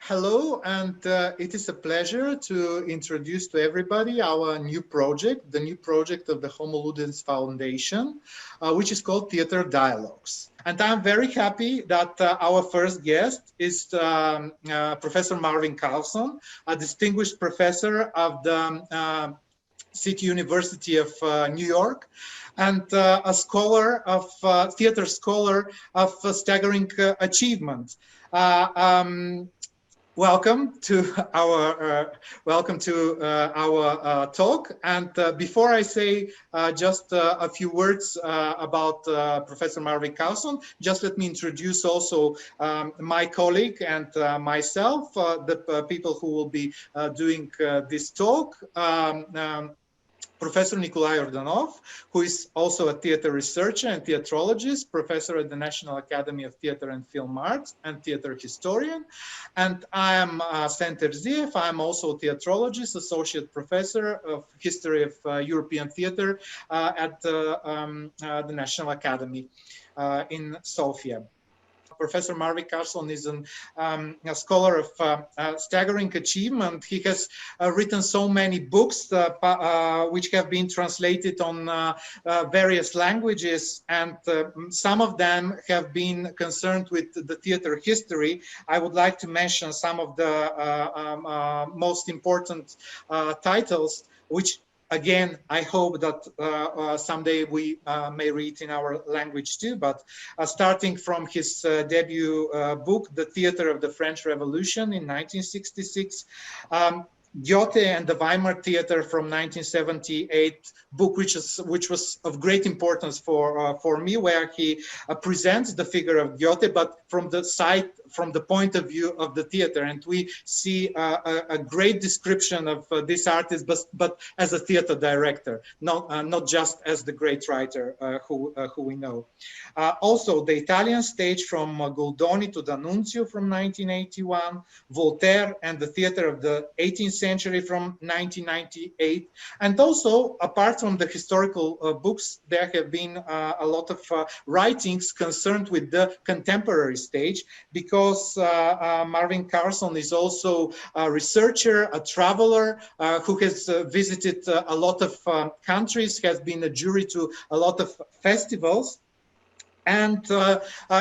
Hello, and it is a pleasure to introduce to everybody our new project, the new project of the Homo Ludens Foundation, which is called Theater Dialogues. And I'm very happy that our first guest is Professor Marvin Carlson, a distinguished professor of the City University of New York, and a scholar of theater scholar of staggering achievement. Welcome to our talk. And before I say just a few words about Professor Marvin Carlson, just let me introduce also my colleague and myself, the people who will be doing this talk. Professor Nikolay Iordanov, who is also a theater researcher and theatrologist, professor at the National Academy of Theater and Film Arts, and theater historian. And I am Asen Terziev. I'm also a theatrologist, associate professor of history of European theater at the National Academy in Sofia. Professor Marvin Carlson is a scholar of staggering achievement. He has written so many books which have been translated on various languages, and some of them have been concerned with the theater history. I would like to mention some of the most important titles, which again, I hope that someday we may read in our language too, but starting from his debut book, The Theater of the French Revolution in 1966, Goethe and the Weimar Theater from 1978 book, which was of great importance for me, where he presents the figure of Goethe, but from the point of view of the theater, and we see a great description of this artist, but as a theater director, not just as the great writer who we know. Also, the Italian stage from Goldoni to D'Annunzio from 1981, Voltaire and the theater of the 18th century from 1998, and also apart from the historical books, there have been a lot of writings concerned with the contemporary stage, because Marvin Carlson is also a researcher, a traveler who has visited a lot of countries, has been a jury to a lot of festivals. And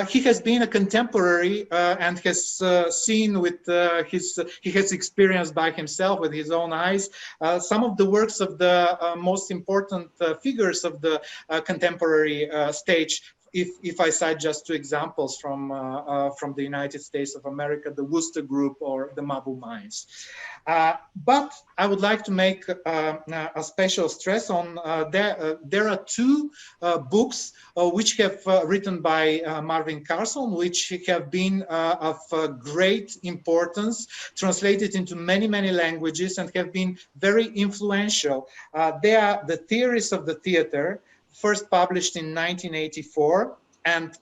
he has been a contemporary and has seen with he has experienced by himself with his own eyes some of the works of the most important figures of the contemporary stage. If I cite just two examples from the United States of America, the Wooster Group or the Mabu Mines. But I would like to make a special stress on there are two books which have written by Marvin Carlson, which have been of great importance, translated into many languages, and have been very influential. They are The Theories of the Theater, first published in 1984, and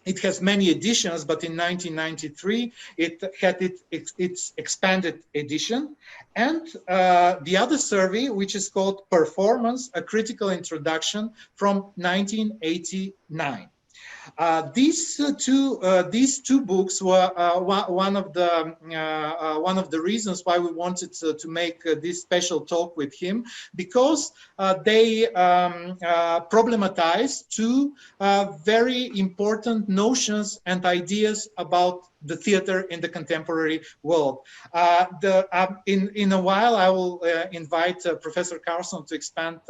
it has many editions, but in 1993 it had its expanded edition. And the other survey, which is called Performance, A Critical Introduction, from 1989. These two books were one of the reasons why we wanted to make this special talk with him, because they problematize two very important notions and ideas about the theater in the contemporary world. In a while, I will invite Professor Carlson to expand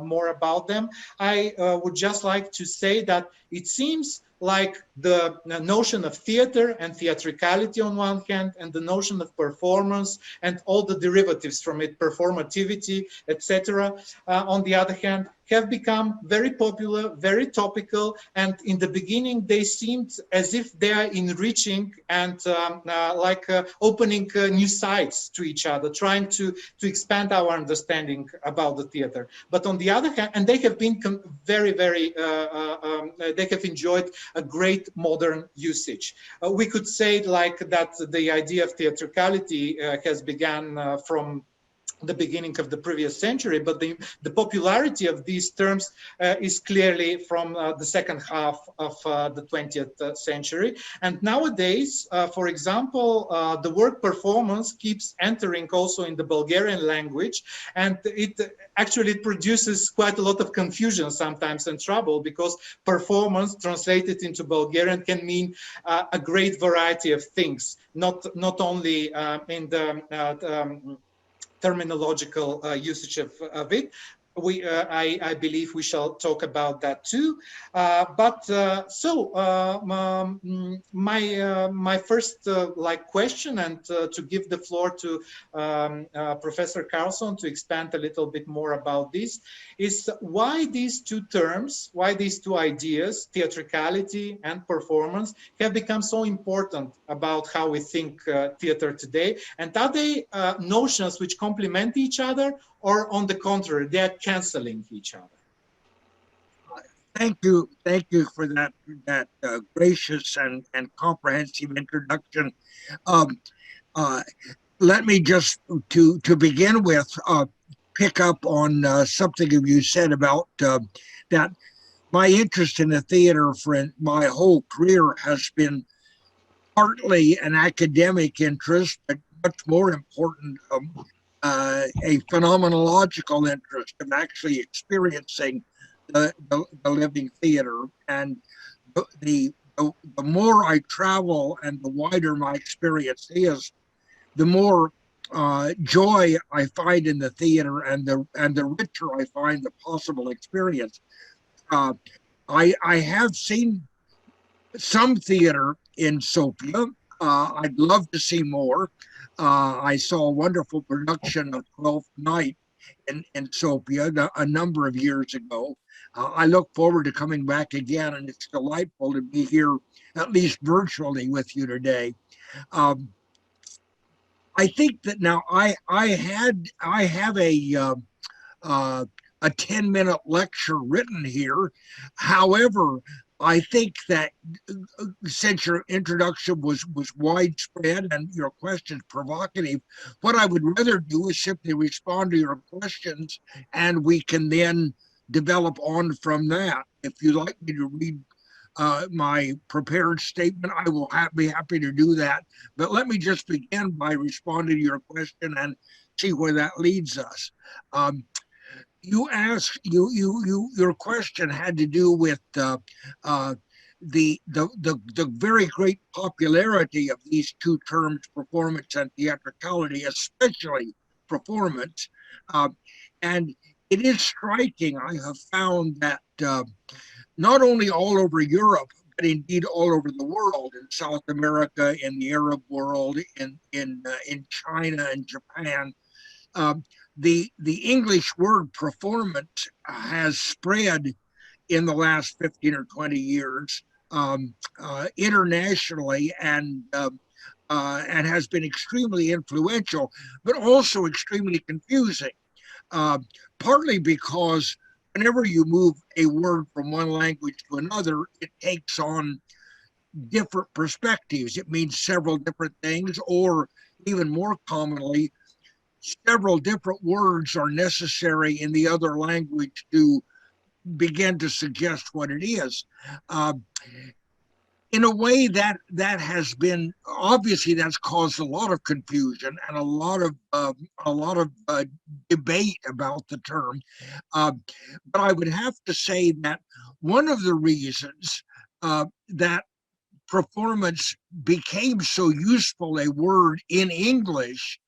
more about them. I would just like to say that it seems like the notion of theater and theatricality on one hand, and the notion of performance and all the derivatives from it, performativity, etc., on the other hand, have become very popular, very topical, and in the beginning they seemed as if they are enriching and opening new sides to each other, trying to expand our understanding about the theater. But on the other hand, and they have been they have enjoyed a great modern usage. We could say like that the idea of theatricality has begun from the beginning of the previous century, but the popularity of these terms is clearly from the second half of the 20th century. And nowadays, for example, the word performance keeps entering also in the Bulgarian language, and it actually produces quite a lot of confusion sometimes and trouble, because performance translated into Bulgarian can mean a great variety of things, not only in the terminological usage of it. I believe we shall talk about that too. My first question, and to give the floor to Professor Carlson to expand a little bit more about this, is why these two terms, why these two ideas, theatricality and performance, have become so important about how we think theater today, and are they notions which complement each other, or on the contrary, they are canceling each other? Thank you for that gracious and comprehensive introduction. Let me just to begin with pick up on something you said about that. My interest in the theater for my whole career has been partly an academic interest, but much more important, a phenomenological interest of actually experiencing the living theater. And the more I travel and the wider my experience is, the more joy I find in the theater, and the richer I find the possible experience. I have seen some theater in Sofia. I'd love to see more. I saw a wonderful production of Twelfth Night in Sofia a number of years ago. I look forward to coming back again, and it's delightful to be here, at least virtually, with you today. I think that now I have a 10-minute lecture written here. However, I think that since your introduction was widespread and your questions provocative, what I would rather do is simply respond to your questions, and we can then develop on from that. If you'd like me to read my prepared statement, I will be happy to do that. But let me just begin by responding to your question and see where that leads us. You asked, your question had to do with the very great popularity of these two terms, performance and theatricality, especially performance. And it is striking, I have found, that not only all over Europe, but indeed all over the world, in South America, in the Arab world, in China and Japan, the English word performance has spread in the last 15 or 20 years internationally, and has been extremely influential, but also extremely confusing, partly because whenever you move a word from one language to another, it takes on different perspectives. It means several different things, or even more commonly, several different words are necessary in the other language to begin to suggest what it is. In a way, that has been, obviously that's caused a lot of confusion and a lot of debate about the term. But I would have to say that one of the reasons that performance became so useful a word in English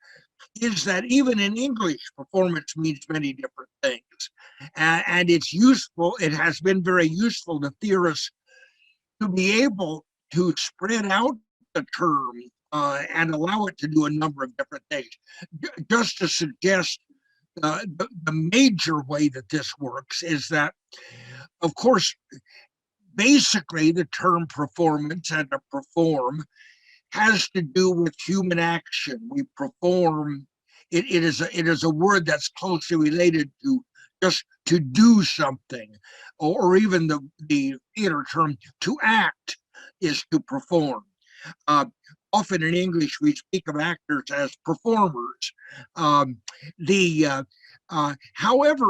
is that even in English, performance means many different things. And it's useful, it has been very useful to theorists to be able to spread out the term and allow it to do a number of different things. Just to suggest the major way that this works is that, of course, basically the term performance and to perform has to do with human action. We perform. It is a word that's closely related to just to do something, or even the theater term to act is to perform. often in English we speak of actors as performers. However,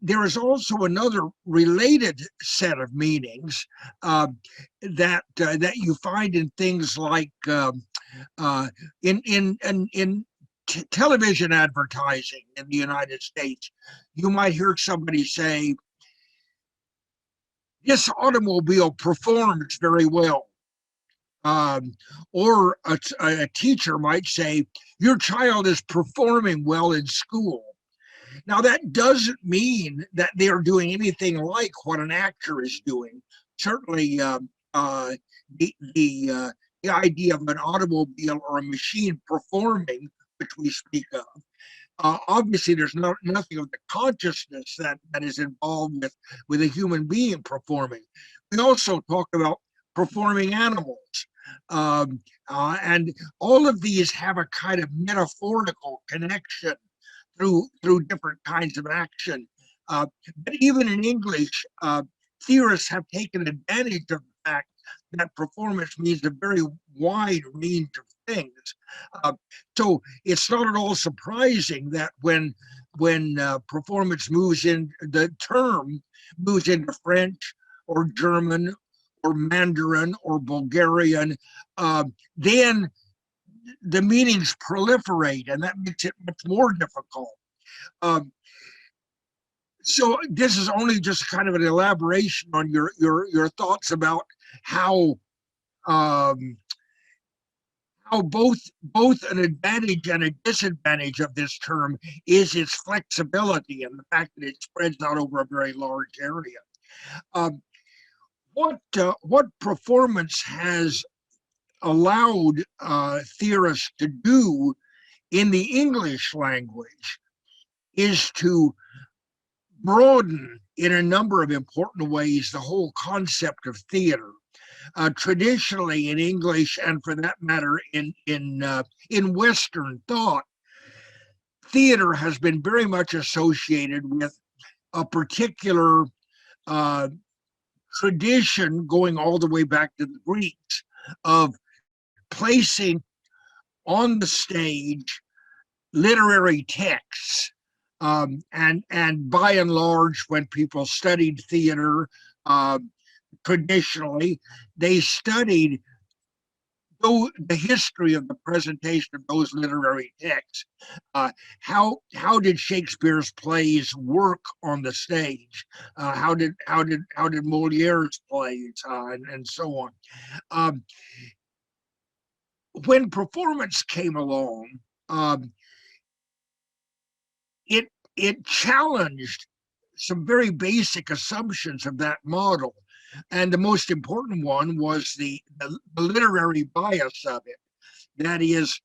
there is also another related set of meanings that you find in things like in television advertising in the United States. You might hear somebody say, "This automobile performs very well." Or a teacher might say, "Your child is performing well in school." Now, that doesn't mean that they are doing anything like what an actor is doing. Certainly, the idea of an automobile or a machine performing, which we speak of, obviously there's nothing of the consciousness that is involved with a human being performing. We also talk about performing animals. And all of these have a kind of metaphorical connection through different kinds of action. But even in English, theorists have taken advantage of the fact that performance means a very wide range of things. So it's not at all surprising that when performance moves in, the term moves into French or German or Mandarin or Bulgarian, then the meanings proliferate, and that makes it much more difficult. So this is only just kind of an elaboration on your thoughts about how both an advantage and a disadvantage of this term is its flexibility and the fact that it spreads out over a very large area. What performance has allowed theorists to do in the English language is to broaden in a number of important ways the whole concept of theater. Traditionally in English, and for that matter in Western thought, theater has been very much associated with a particular tradition going all the way back to the Greeks of placing on the stage literary texts. And by and large, when people studied theater, traditionally, they studied the history of the presentation of those literary texts. How did Shakespeare's plays work on the stage? How did Moliere's plays and so on? When performance came along, it challenged some very basic assumptions of that model. And the most important one was the literary bias of it. That is,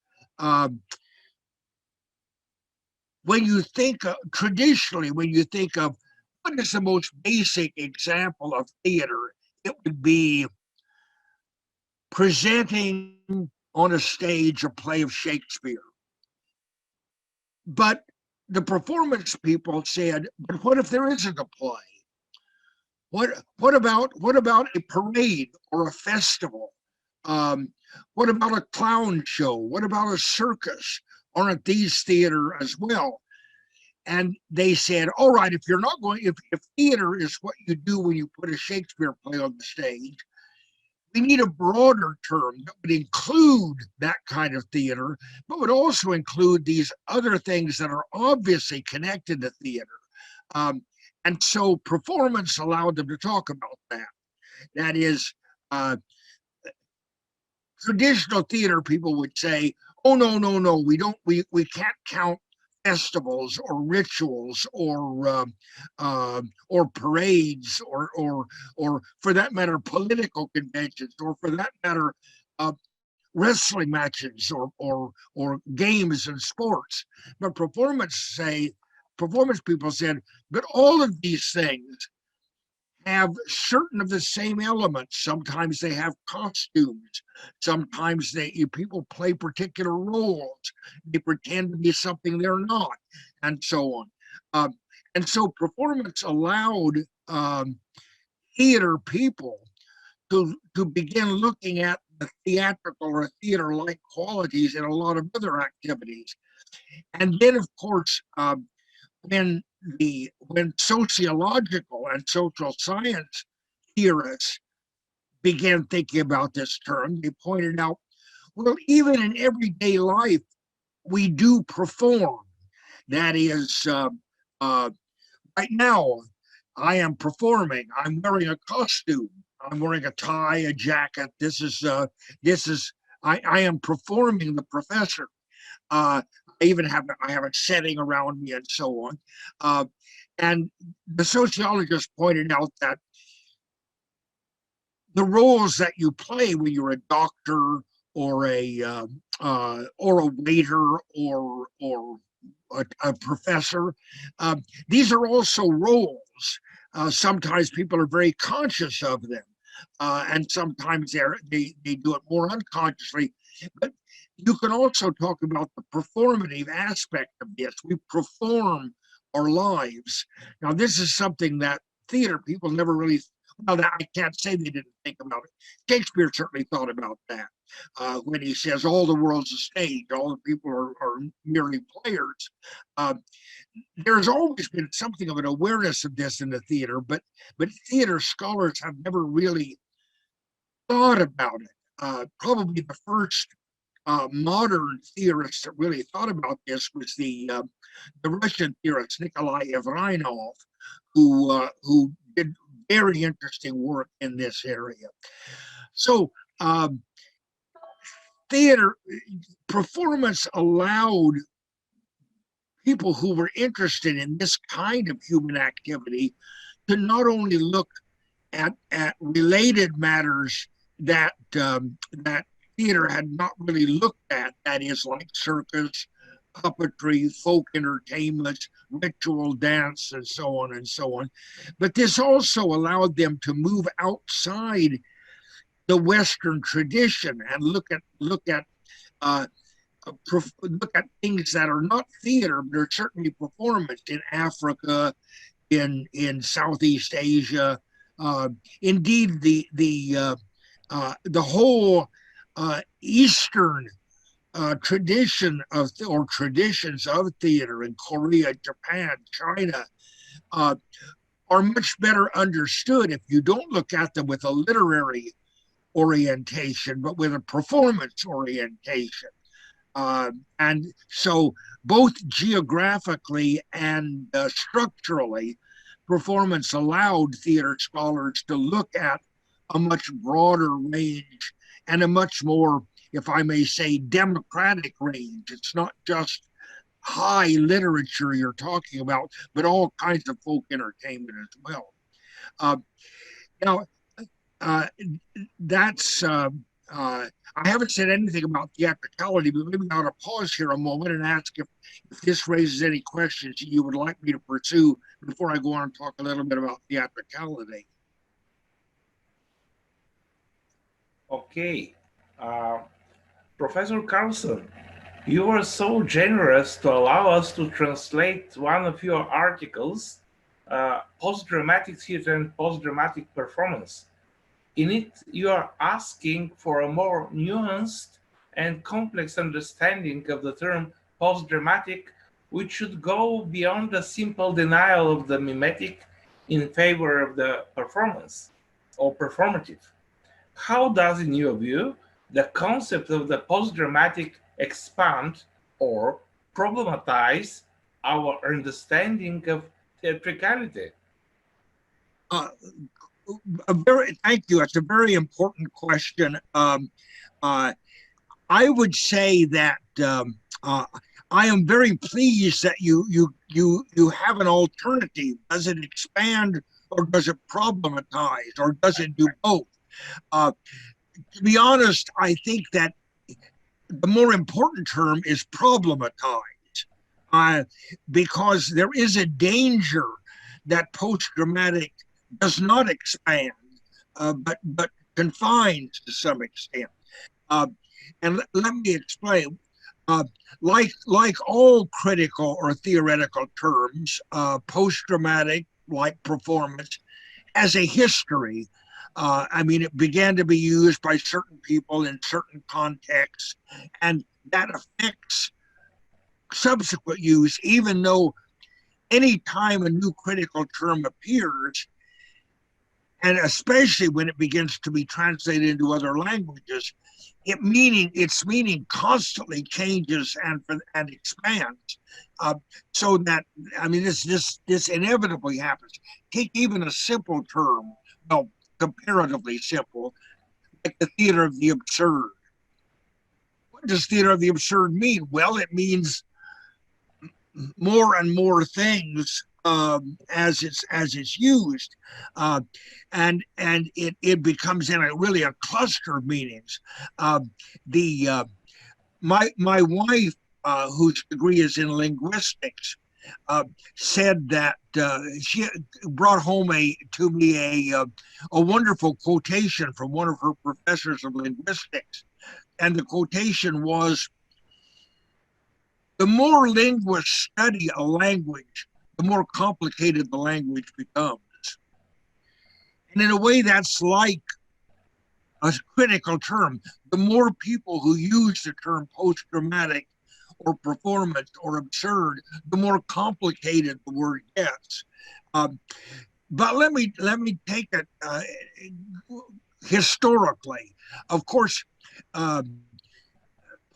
when you think traditionally, when you think of what is the most basic example of theater, it would be presenting on a stage a play of Shakespeare. But the performance people said, but what if there isn't a play? What about a parade or a festival? What about a clown show? What about a circus? Aren't these theater as well? And they said, all right, if theater is what you do when you put a Shakespeare play on the stage, we need a broader term that would include that kind of theater, but would also include these other things that are obviously connected to theater. And so performance allowed them to talk about that. That is, traditional theater people would say, oh, no, we can't count festivals or rituals or parades or for that matter political conventions, or for that matter wrestling matches or games and sports. But performance people said, but all of these things have certain of the same elements. Sometimes they have costumes. Sometimes people play particular roles. They pretend to be something they're not, and so on. And so performance allowed theater people to begin looking at theatrical or theater-like qualities in a lot of other activities. And then, of course, when sociological and social science theorists began thinking about this term, they pointed out, well, even in everyday life, we do perform. That is, right now, I am performing. I'm wearing a costume. I'm wearing a tie, a jacket. I am performing the professor. I have a setting around me and so on. And the sociologist pointed out that the roles that you play when you're a doctor or a waiter or a professor, these are also roles. Sometimes people are very conscious of them, and sometimes they do it more unconsciously. But you can also talk about the performative aspect of this. We perform our lives. Now, this is something that theater people never really, well, I can't say they didn't think about it. Shakespeare certainly thought about that when he says all the world's a stage, all the people are merely players. There's always been something of an awareness of this in the theater, but theater scholars have never really thought about it. Probably the first modern theorist that really thought about this was the Russian theorist Nikolay Iordanov, who did very interesting work in this area. So theater performance allowed people who were interested in this kind of human activity to not only look at related matters that theater had not really looked at, that is, like circus, puppetry, folk entertainment, ritual dance, and so on. But this also allowed them to move outside the Western tradition and look at things that are not theater, but are certainly performance in Africa, in Southeast Asia. Indeed, the whole Eastern traditions of theater in Korea, Japan, China are much better understood if you don't look at them with a literary orientation, but with a performance orientation. And so both geographically and structurally, performance allowed theater scholars to look at a much broader range and a much more, if I may say, democratic range. It's not just high literature you're talking about, but all kinds of folk entertainment as well. Now, that's I haven't said anything about theatricality, but maybe I ought to pause here a moment and ask if this raises any questions you would like me to pursue before I go on and talk a little bit about theatricality. Okay. Professor Carlson, you were so generous to allow us to translate one of your articles, Postdramatic Theater and Postdramatic Performance. In it, you are asking for a more nuanced and complex understanding of the term postdramatic, which should go beyond the simple denial of the mimetic in favor of the performance or performative. How does, in your view, the concept of the postdramatic expand or problematize our understanding of theatricality? Thank you. It's a very important question. I would say that I am very pleased that you have an alternative. Does it expand or does it problematize or does it do both? To be honest, I think that the more important term is problematize, because there is a danger that post-dramatic does not expand, but confines to some extent. And let me explain. Like all critical or theoretical terms, post-dramatic, like performance, has a history. I mean, it began to be used by certain people in certain contexts, and that affects subsequent use, even though any time a new critical term appears, and especially when it begins to be translated into other languages, its meaning constantly changes and expands. So that, I mean, this inevitably happens. Take even a simple term, well, comparatively simple, like the theater of the absurd. What does theater of the absurd mean? Well, it means more and more things as it's used, and it becomes in really a cluster of meanings. My wife, whose degree is in linguistics, said that she brought home to me a wonderful quotation from one of her professors of linguistics, and the quotation was, "The more linguists study a language, the more complicated the language becomes." And in a way, that's like a critical term. The more people who use the term post-dramatic or performance or absurd, the more complicated the word gets. But let me take it historically. Of course,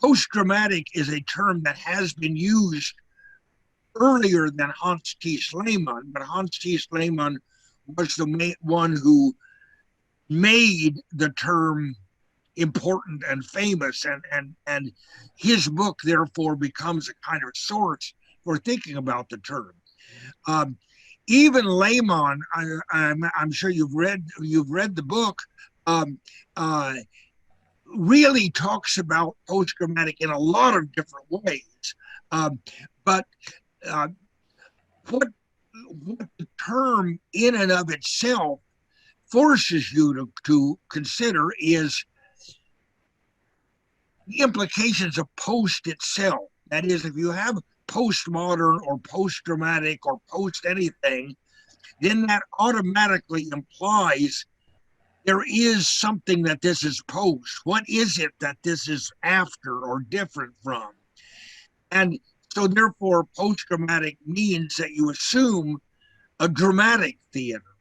post-dramatic is a term that has been used earlier than Hans T. Sleeman, but Hans T. Sleeman was the one who made the term important and famous, and his book therefore becomes a kind of source for thinking about the term. Even Lehmann, I'm sure you've read the book, really talks about post-dramatic in a lot of different ways. But what the term in and of itself forces you to consider is the implications of post itself. That is, if you have postmodern or post-dramatic or post anything, then that automatically implies there is something that this is post. What is it that this is after or different from? And so therefore, post-dramatic means that you assume a dramatic theater.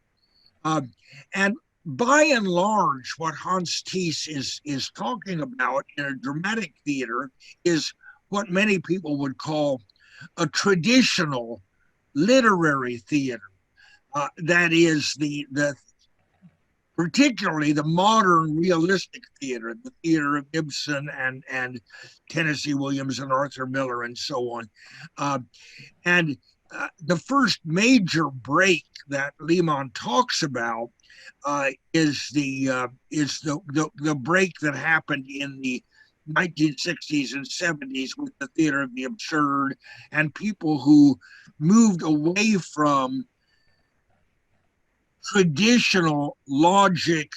And by and large, what Hans Thies is talking about in a dramatic theater is what many people would call a traditional literary theater. That is the particularly the modern realistic theater, the theater of Ibsen and Tennessee Williams and Arthur Miller and so on. And the first major break that Lehmann talks about is the break that happened in the 1960s and 70s with the theater of the absurd, and people who moved away from traditional logic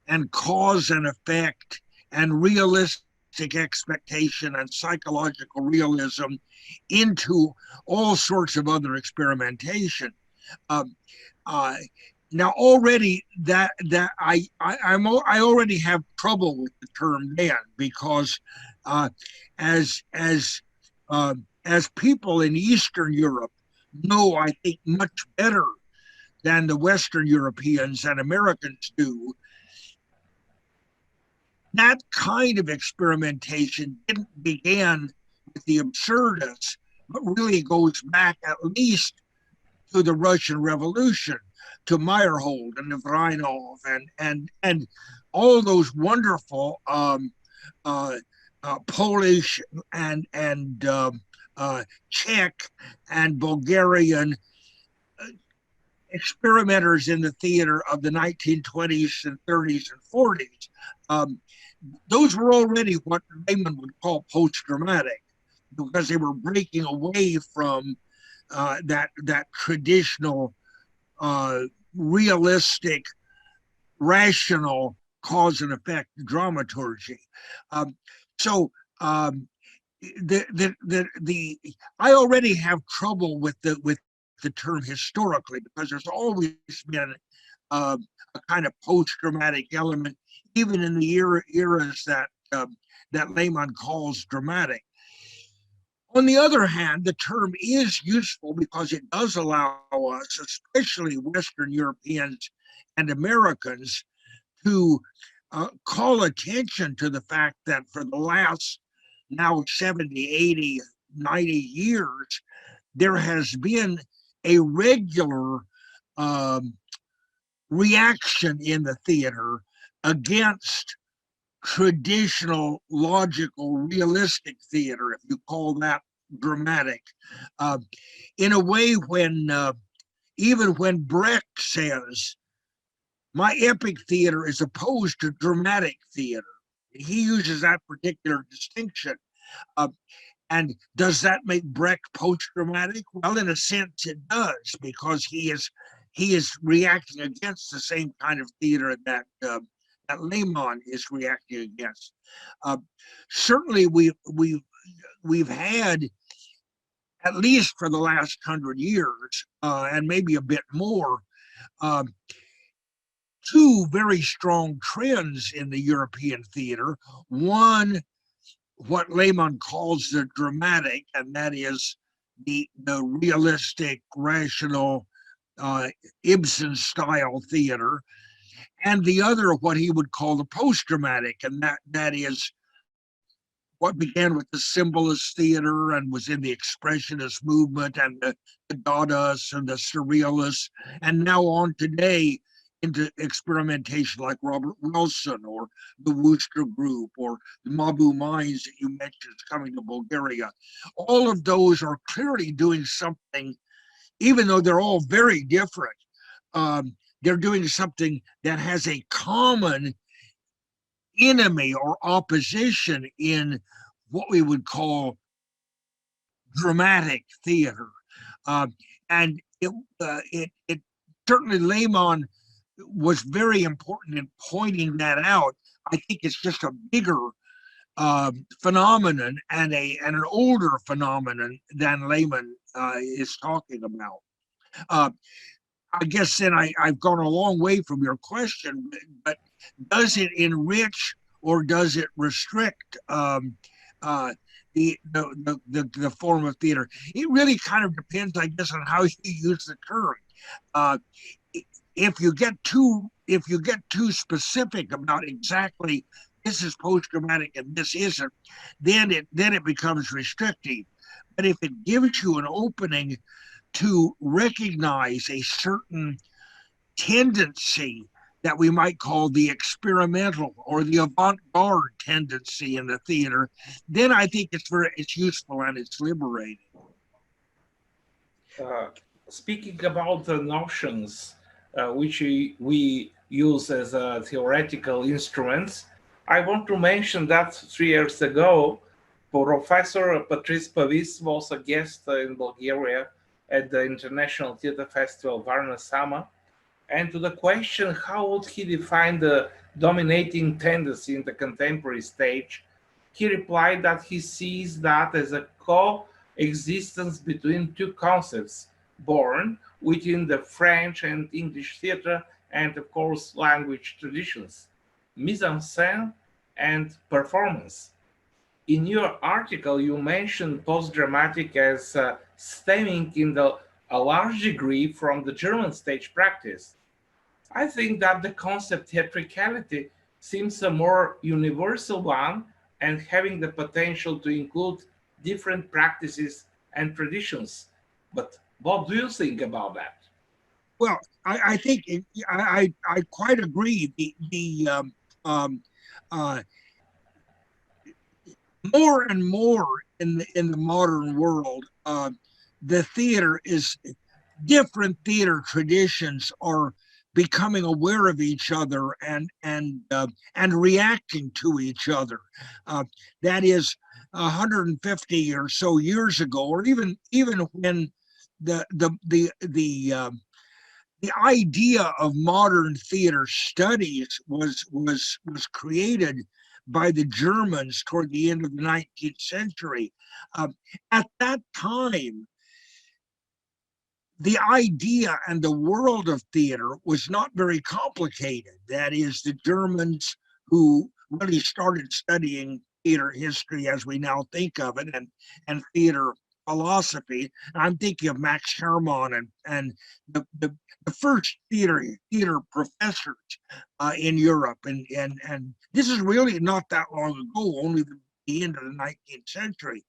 and cause and effect and realistic expectation and psychological realism into all sorts of other experimentation. Now already I already have trouble with the term then, because as people in Eastern Europe know, I think, much better than the Western Europeans and Americans do, that kind of experimentation didn't begin with the absurdists, but really goes back at least to the Russian Revolution, to Meyerhold and Evrainov and all those wonderful Polish and Czech and Bulgarian experimenters in the theater of the 1920s and 30s and 40s. Those were already what Raymond would call post-dramatic, because they were breaking away from that traditional realistic, rational cause and effect dramaturgy. I already have trouble with the term historically, because there's always been a kind of post-dramatic element, even in the eras that Lehmann calls dramatic. On the other hand, the term is useful because it does allow us, especially Western Europeans and Americans, to call attention to the fact that for the last now 70, 80, 90 years, there has been a regular reaction in the theater against traditional, logical, realistic theater, if you call that dramatic. In a way, when even when Brecht says, my epic theater is opposed to dramatic theater, he uses that particular distinction. And does that make Brecht post-dramatic? Well, in a sense, it does, because he is reacting against the same kind of theater that Lehmann is reacting against. Certainly, we've had, at least for the last 100 years, and maybe a bit more, two very strong trends in the European theater. One, what Lehmann calls the dramatic, and that is the realistic, rational, Ibsen-style theater, and the other, what he would call the post-dramatic, and that is what began with the symbolist theater and was in the expressionist movement and the Dadaists and the surrealists, and now on today into experimentation like Robert Wilson or the Wooster Group or the Mabu Mines that you mentioned is coming to Bulgaria. All of those are clearly doing something, even though they're all very different. They're doing something that has a common enemy or opposition in what we would call dramatic theater. And it certainly, Lehmann was very important in pointing that out. I think it's just a bigger phenomenon and an older phenomenon than Lehmann is talking about. I guess then I've gone a long way from your question, but does it enrich or does it restrict the form of theater? It really kind of depends, I guess, on how you use the term. If you get too specific about exactly this is post-dramatic and this isn't, then it becomes restrictive. But if it gives you an opening to recognize a certain tendency that we might call the experimental or the avant-garde tendency in the theater, then I think it's useful and it's liberating. Speaking about the notions which we use as theoretical instruments, I want to mention that 3 years ago, Professor Patrice Pavis was a guest in Bulgaria at the International Theatre Festival Varna Sama, and to the question how would he define the dominating tendency in the contemporary stage, he replied that he sees that as a coexistence between two concepts born within the French and English theatre and, of course, language traditions, mise-en-scène and performance. In your article, you mentioned post-dramatic as stemming in a large degree from the German stage practice. I think that the concept theatricality seems a more universal one and having the potential to include different practices and traditions. But what do you think about that? Well, I think I quite agree. More and more in the modern world, the theater is different theater traditions are becoming aware of each other and reacting to each other. That is 150 or so years ago, or even when the idea of modern theater studies was created by the Germans toward the end of the 19th century. At that time, the idea and the world of theater was not very complicated. That is, the Germans who really started studying theater history as we now think of it, and theater philosophy. I'm thinking of Max Herrmann and the first theater professors in Europe, and this is really not that long ago, only the end of the 19th century.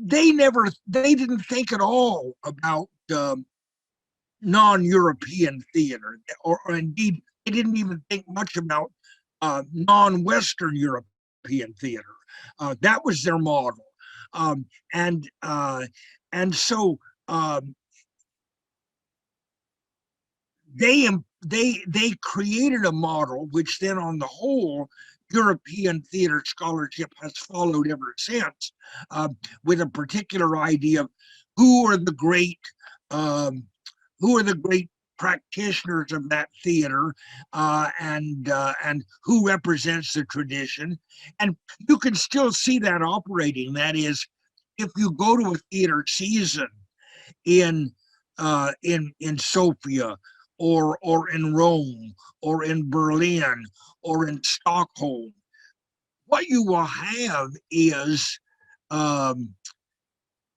They didn't think at all about non-European theater, or indeed they didn't even think much about non-Western European theater. That was their model, and so they created a model which then, on the whole, European theater scholarship has followed ever since, with a particular idea of who are the great practitioners of that theater, and who represents the tradition. And you can still see that operating. That is, if you go to a theater season in Sofia, or in Rome, or in Berlin, or in Stockholm, what you will have is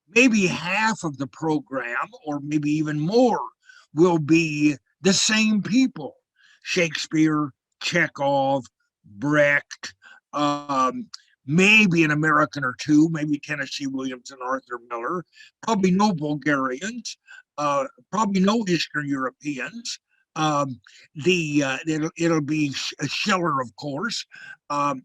maybe half of the program, or maybe even more, will be the same people: Shakespeare, Chekhov, Brecht, maybe an American or two, maybe Tennessee Williams and Arthur Miller, probably no Bulgarians, probably no Eastern Europeans. It'll be Schiller, of course, and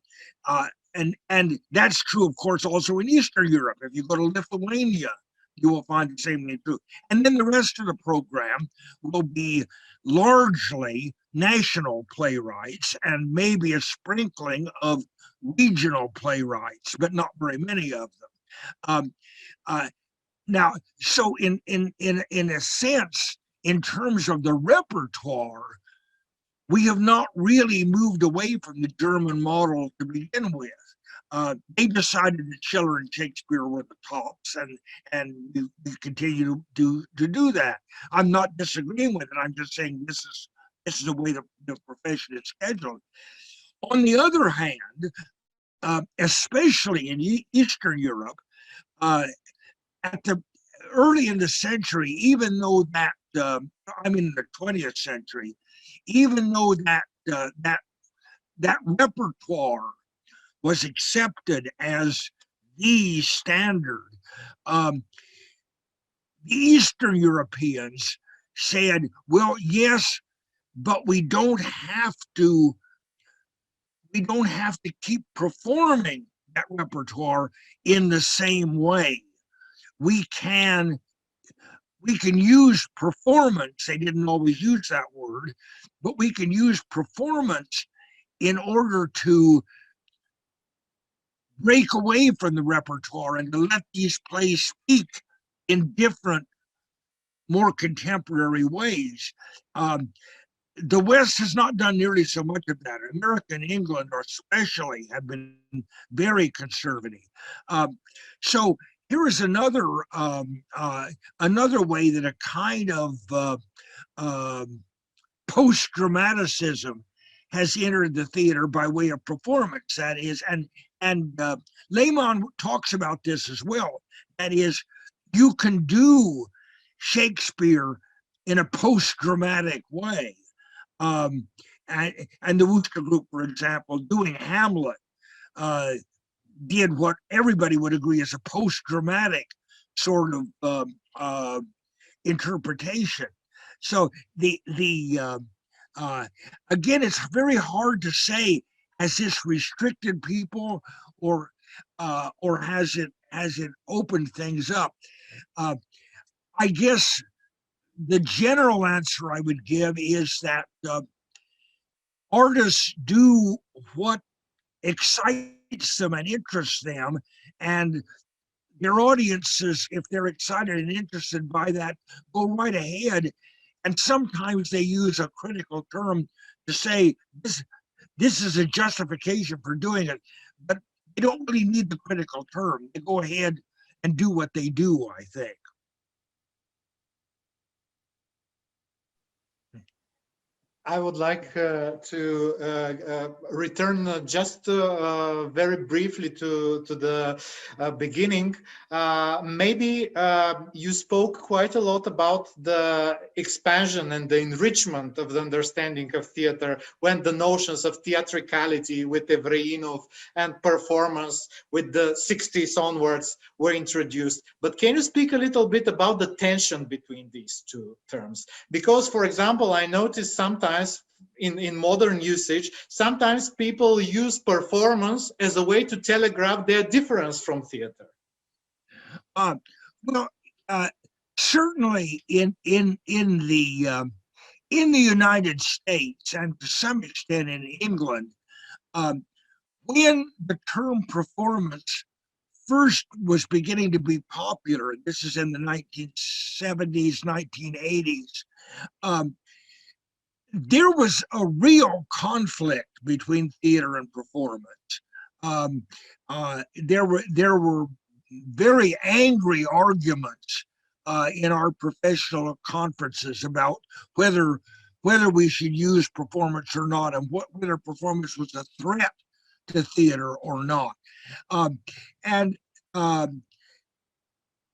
that's true, of course, also in Eastern Europe. If you go to Lithuania, you will find the same thing true. And then the rest of the program will be largely national playwrights and maybe a sprinkling of regional playwrights, but not very many of them. Now, so in a sense, in terms of the repertoire, we have not really moved away from the German model to begin with. They decided that Schiller and Shakespeare were the tops, and we continue to do that. I'm not disagreeing with it. I'm just saying this is the way the profession is scheduled. On the other hand, especially in Eastern Europe, early in the century, even though that the 20th century, even though that repertoire was accepted as the standard, the Eastern Europeans said, well, yes, but we don't have to keep performing that repertoire in the same way. We can use performance. They didn't always use that word, but we can use performance in order to break away from the repertoire and to let these plays speak in different, more contemporary ways. The West has not done nearly so much of that. America and England, especially, have been very conservative. So here is another way that a kind of post-dramaticism has entered the theater by way of performance. That is, and Lehmann talks about this as well. That is, you can do Shakespeare in a post-dramatic way. And the Wooster Group, for example, doing Hamlet, did what everybody would agree is a post-dramatic sort of interpretation. So again, it's very hard to say, has this restricted people or has it opened things up? I guess the general answer I would give is that artists do what excites them and interests them, and their audiences, if they're excited and interested by that, go right ahead. And sometimes they use a critical term to say this is a justification for doing it, but they don't really need the critical term. They go ahead and do what they do, I think. I would like to return just very briefly to the beginning. Maybe you spoke quite a lot about the expansion and the enrichment of the understanding of theater when the notions of theatricality with Evreynov and performance with the 60s onwards were introduced. But can you speak a little bit about the tension between these two terms? Because, for example, I noticed sometimes in modern usage, sometimes people use performance as a way to telegraph their difference from theater. Well, certainly in the United States and to some extent in England, when the term performance first was beginning to be popular, this is in the 1970s, 1980s, there was a real conflict between theater and performance. There were very angry arguments in our professional conferences about whether we should use performance or not, and whether performance was a threat to theater or not. And a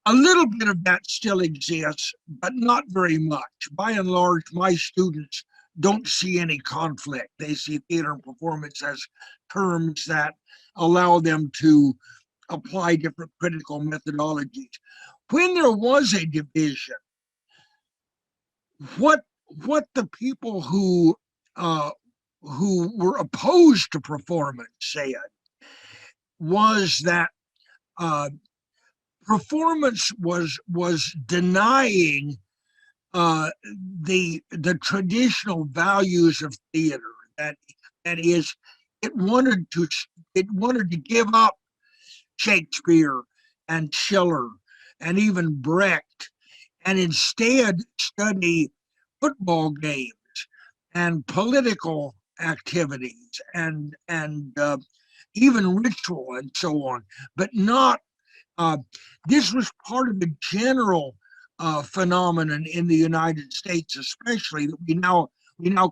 little bit of that still exists, but not very much. By and large, my students don't see any conflict. They see theater and performance as terms that allow them to apply different critical methodologies. When there was a division, what the people who were opposed to performance said was that performance was denying the traditional values of theater. That is, it wanted to give up Shakespeare and Schiller and even Brecht, and instead study football games and political activities and even ritual and so on, but not. This was part of the general phenomenon in the United States, especially, that we now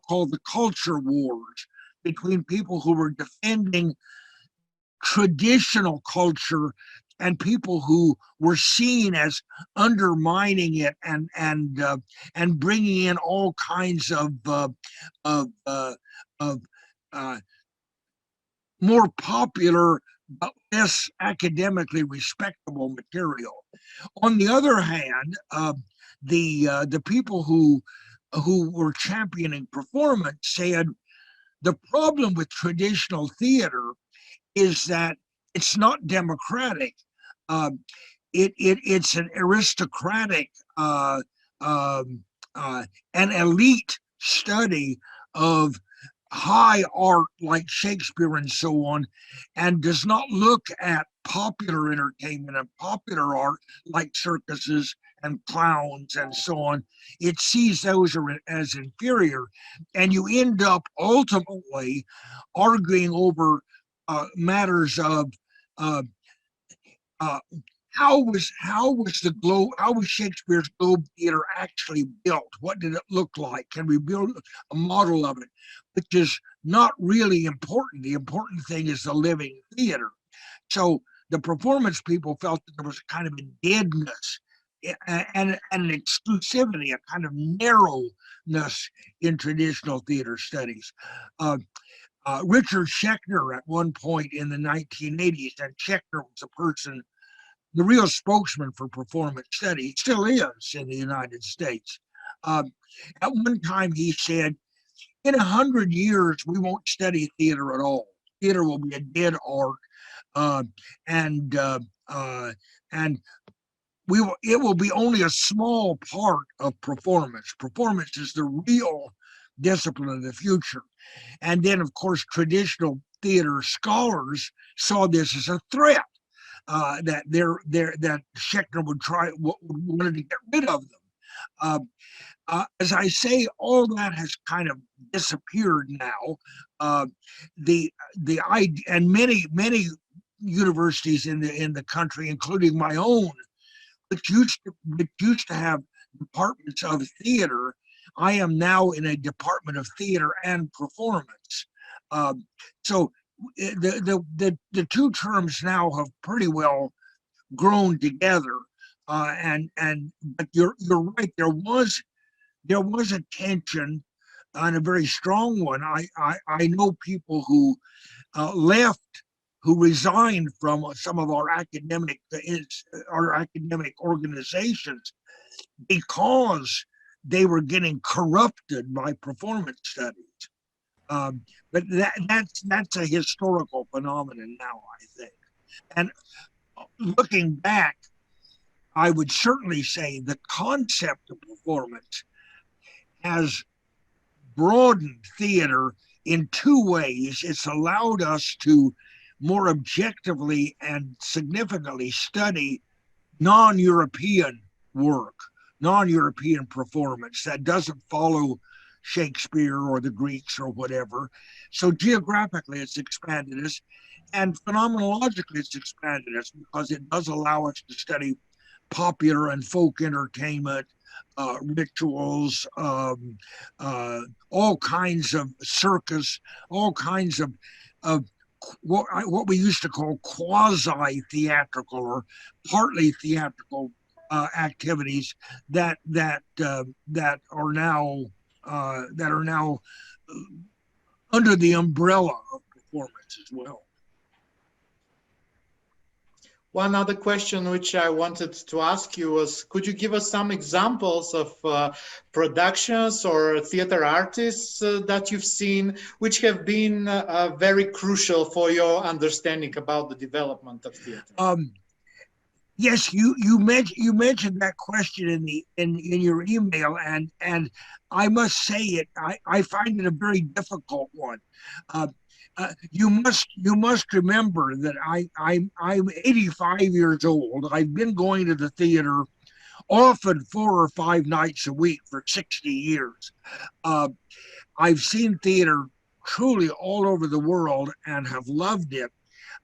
call the culture wars between people who were defending traditional culture and people who were seen as undermining it and bringing in all kinds of more popular but less academically respectable material. On the other hand, the people who were championing performance said the problem with traditional theater is that it's not democratic. It's an aristocratic an elite study of high art like Shakespeare and so on, and does not look at popular entertainment and popular art like circuses and clowns and so on. It sees those as inferior, and you end up ultimately arguing over matters of how was Shakespeare's Globe Theater actually built? What did it look like? Can we build a model of it? Which is not really important. The important thing is the living theater. So the performance people felt that there was a kind of a deadness and an exclusivity, a kind of narrowness in traditional theater studies. Richard Schechner at one point in the 1980s, and Schechner was a person, the real spokesman for performance study, he still is in the United States. At one time he said, in 100 years, we won't study theater at all. Theater will be a dead art, and it will be only a small part of performance. Performance is the real discipline of the future. And then, of course, traditional theater scholars saw this as a threat, that Schechner wanted to get rid of them. As I say, all that has kind of disappeared now. The idea, and many universities in the country, including my own, which used to have departments of theater, I am now in a department of theater and performance. So the two terms now have pretty well grown together. But you're right. There was a tension, and a very strong one. I know people who left, who resigned from some of our academic organizations because they were getting corrupted by performance studies. But that's a historical phenomenon now, I think. And looking back, I would certainly say the concept of performance has broadened theater in two ways. It's allowed us to more objectively and significantly study non-European work, non-European performance that doesn't follow Shakespeare or the Greeks or whatever. So geographically, it's expanded us, and phenomenologically, it's expanded us because it does allow us to study popular and folk entertainment, rituals, all kinds of circus, all kinds of what we used to call quasi-theatrical or partly theatrical activities that are now under the umbrella of performance as well. One other question which I wanted to ask you was, could you give us some examples of productions or theater artists that you've seen which have been very crucial for your understanding about the development of theater? Yes, you mentioned that question in your email, and I must say I find it a very difficult one. You must remember that I'm 85 years old. I've been going to the theater often 4 or 5 nights a week for 60 years. I've seen theater truly all over the world and have loved it.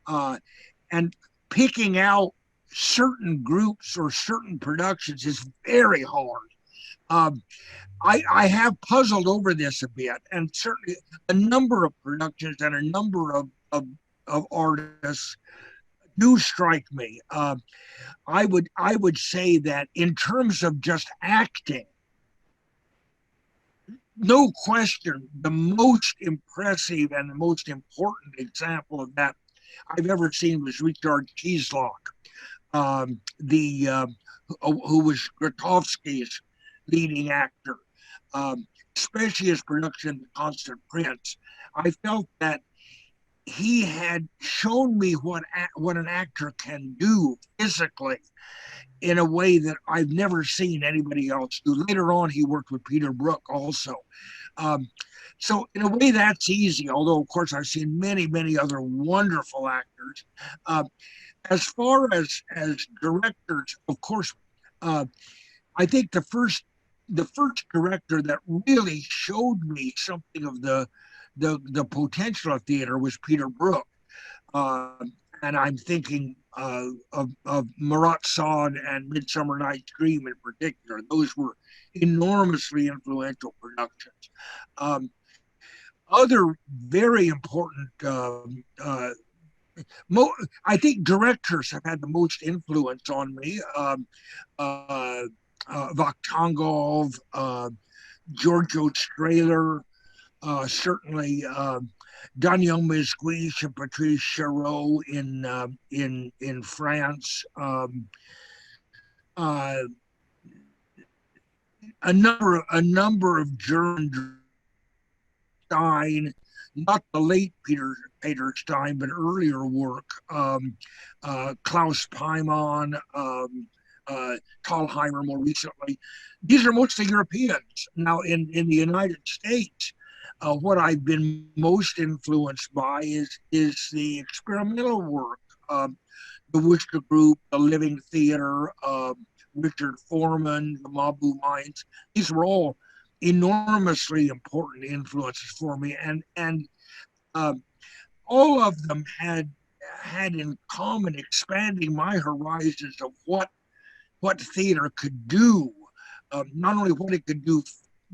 And picking out certain groups or certain productions is very hard. I have puzzled over this a bit, and certainly a number of productions and a number of artists do strike me. I would say that in terms of just acting, no question, the most impressive and the most important example of that I've ever seen was Richard Cheeselock, who was Grotowski's leading actor, especially his production, The Constant Prince. I felt that he had shown me what an actor can do physically in a way that I've never seen anybody else do. Later on, he worked with Peter Brook also. So in a way, that's easy, although, of course, I've seen many, many other wonderful actors. As far as directors, of course, I think the first director that really showed me something of the potential of theater was Peter Brook. And I'm thinking of Marat Sade and Midsummer Night's Dream in particular. Those were enormously influential productions. Other very important, I think directors have had the most influence on me. Vakhtangov, Giorgio Strehler, certainly Daniel Mezguich and Patrice Chéreau in France. A number of German, Stein, not the late Peter Stein, but earlier work. Klaus Peimann, Thalheimer more recently. These are mostly Europeans. Now in the United States, what I've been most influenced by is the experimental work, the Worcester Group, the Living Theater, Richard Foreman, the Mabu Mines. These were all enormously important influences for me, and all of them had in common expanding my horizons of what theater could do, not only what it could do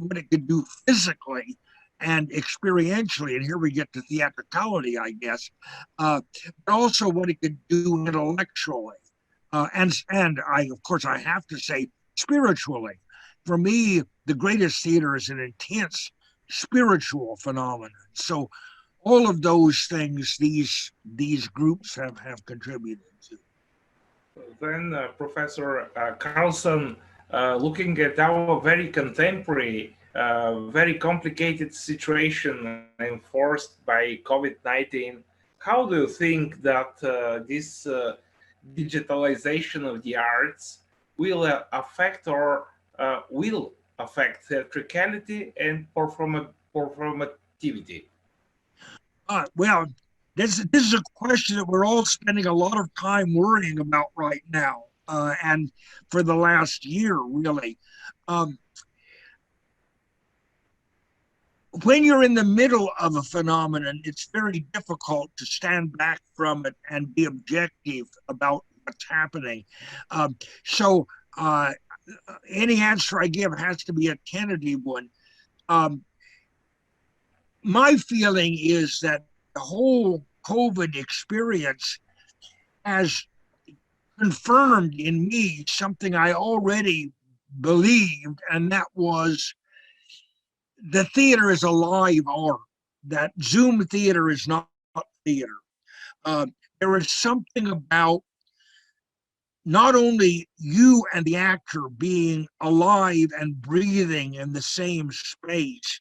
what it could do physically and experientially, and here we get to theatricality, I guess, but also what it could do intellectually, and of course I have to say spiritually. For me, the greatest theater is an intense spiritual phenomenon. So all of those things these groups have contributed to. Then Professor Carlson, looking at our very contemporary, very complicated situation enforced by COVID-19, how do you think that this digitalization of the arts will affect or will affect theatricality and performativity? Well, this is a question that we're all spending a lot of time worrying about right now, and for the last year, really. When you're in the middle of a phenomenon, it's very difficult to stand back from it and be objective about what's happening. So any answer I give has to be a tentative one. My feeling is that the whole COVID experience has confirmed in me something I already believed, and that was the theater is a live art, that Zoom theater is not theater. There is something about not only you and the actor being alive and breathing in the same space,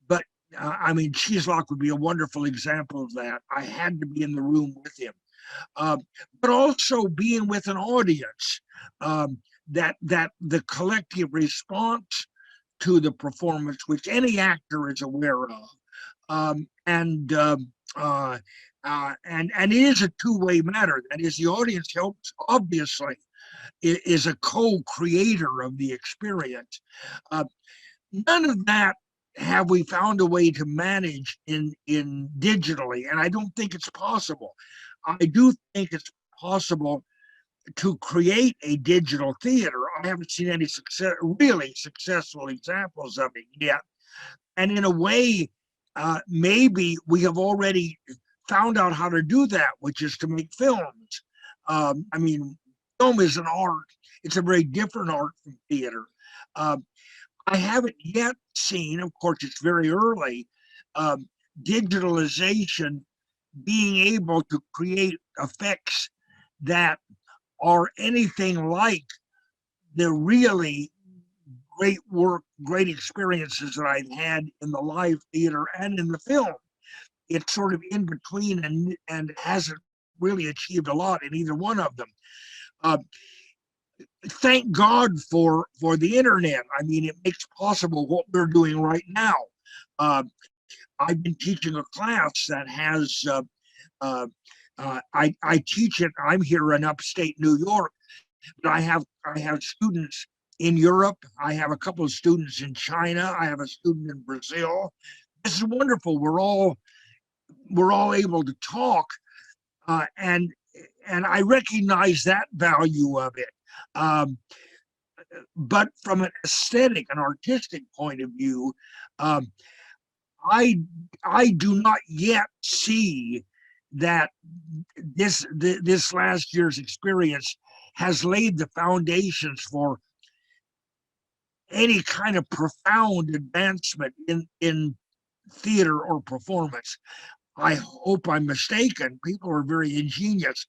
but I mean, Cheeselock would be a wonderful example of that. I had to be in the room with him, but also being with an audience, that the collective response to the performance, which any actor is aware of, and it is a two-way matter. That is, the audience helps, obviously, is a co-creator of the experience. None of that have we found a way to manage in digitally, and I don't think it's possible. I do think it's possible to create a digital theater. I haven't seen any really successful examples of it yet. And in a way, maybe we have already found out how to do that, which is to make films. I mean, film is an art. It's a very different art from theater. I haven't yet seen, of course, it's very early, digitalization being able to create effects that are anything like the really great work, great experiences that I've had in the live theater and in the film. It's sort of in between and hasn't really achieved a lot in either one of them. Thank God for the internet. I mean, it makes possible what we're doing right now. I've been teaching a class that has, I teach it, I'm here in upstate New York, but I have students in Europe. I have a couple of students in China. I have a student in Brazil. This is wonderful. We're all able to talk, and I recognize that value of it. But from an aesthetic and artistic point of view, I do not yet see that this last year's experience has laid the foundations for any kind of profound advancement in theater or performance. I hope I'm mistaken. People are very ingenious.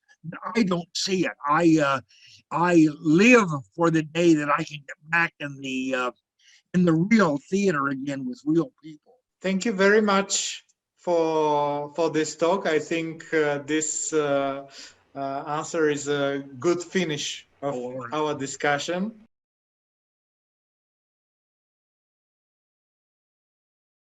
I don't see it. I live for the day that I can get back in the real theater again with real people. Thank you very much for this talk. I think this answer is a good finish of our discussion.